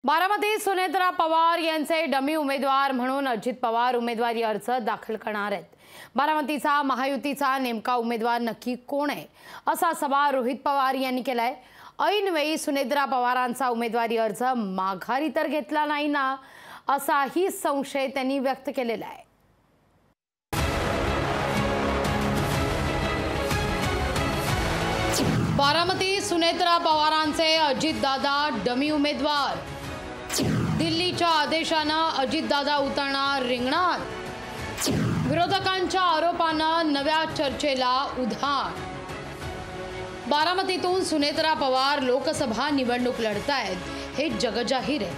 बारामती सुनेत्रा पवार यांचे डमी उमेदवार म्हणून अजित पवार उमेदवारी अर्ज दाखल करणार आहेत। बारामतीचा महायुतीचा नेमका उमेदवार नक्की कोण आहे असा सवाल रोहित पवार यांनी केलाय। ऐनवेळी सुनेत्रा पवारांचा उमेदवारी अर्ज माघारी तर घेतला नाही ना असाही संशय त्यांनी व्यक्त केलेला आहे। बारामती सुनेत्रा पवारांचे अजितदादा डमी उमेदवार। दिल्लीच्या आदेशानं अजितदादा उतरणार रिंगणात। विरोधकांच्या आरोपानं नव्या चर्चेला उधाण। बारामतीतून सुनेत्रा पवार लोकसभा निवडणूक लढतायत हे जगजाहीर आहे।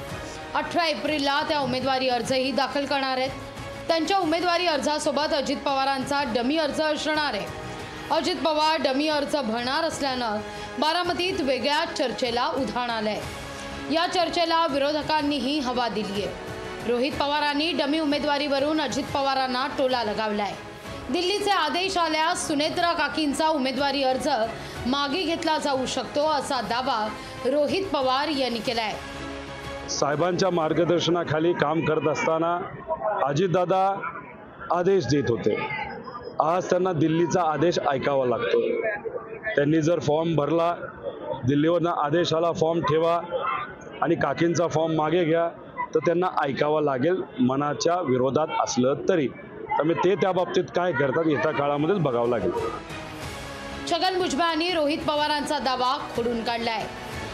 18 एप्रिलला त्या उमेदवारी अर्जही दाखल करणार आहेत। त्यांच्या उमेदवारी अर्जासोबत अजित पवारांचा डमी अर्ज असणार आहे। अजित पवार डमी अर्ज भरणार असल्यानं बारामतीत वेगळ्या चर्चेला उधाण आलंय। या चर्चेला विरोधकांनीही हवा दिली आहे। रोहित पवारांनी डमी उमेदवारीवरून अजित पवारांना टोला लगावलाय। दिल्लीचे आदेश आल्यास सुनेत्रा काकींचा उमेदवारी अर्ज मागे घेतला जाऊ शकतो असा दावा रोहित पवार यांनी केलाय। साहेबांच्या मार्गदर्शनाखाली काम करत असताना अजितदादा आदेश देत होते। आज त्यांना दिल्लीचा आदेश ऐकावा लागतो। त्यांनी जर फॉर्म भरला, दिल्लीवरनं आदेश आला फॉर्म ठेवा आणि काकींचा फॉर्म मागे घ्या, तर त्यांना ऐकावं लागेल मनाच्या विरोधात असलं तरी। त्यामुळे ते त्या बाबतीत काय करतात येत्या काळामध्येच बघावं लागेल। छगन भुजबळांनी रोहित पवारांचा दावा खोडून काढलाय।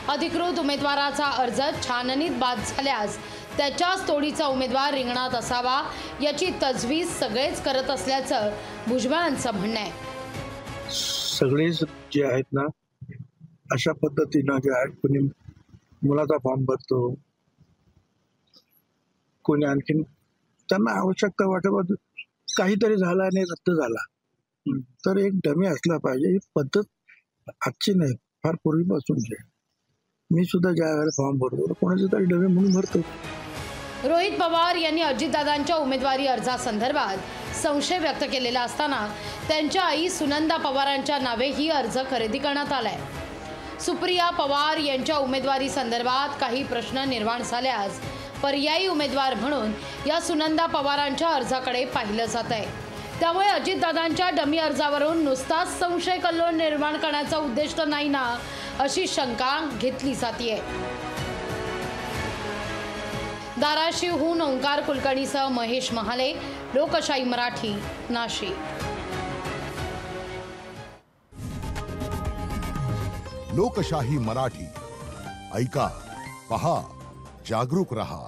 अधिकृत उमेदवाराचा अर्ज छाननीत बाद झाल्यास त्याच्याच तोडीचा उमेदवार रिंगणात असावा याची तजवीज सगळेच करत असल्याचं भुजबळांचं म्हणणं आहे। सगळेच जे आहेत ना अशा पद्धतीनं जे आहेत, कोणी मुलाचा फॉर्म भरतो, कोणी आणखीन त्यांना आवश्यकता वाटत काहीतरी झालं आणि रद्द झाला तर एक डमी असला पाहिजे। ही पद्धत आजची नाही, फार पूर्वीपासूनची आहे। मी सुद्धा ज्या वेळेला फॉर्म भरतो कोणाचा तरी डमी म्हणून भरतो। रोहित पवार यांनी अजितदादांच्या उमेदवारी अर्जासंदर्भात संशय व्यक्त केलेला असताना त्यांच्या आई सुनंदा पवारांच्या नावे ही अर्ज खरेदी करण्यात आलाय। सुप्रिया पवार यांच्या उमेदवारी संदर्भात काही प्रश्न निर्माण झाल्यास पर्यायी उमेदवार म्हणून या सुनंदा पवारांच्या अर्जाकडे पाहिलं जात आहे। त्यामुळे अजितदादांच्या डमी अर्जावरून नुसताच संशय कल्लोळ निर्माण करण्याचा उद्देश तर नाही ना अशी शंका घेतली जाते। धाराशिवहून ओंकार कुलकर्णीसह महेश महाले, लोकशाही मराठी, नाशिक। लोकशाही मराठी ऐका, पहा, जागरूक रहा।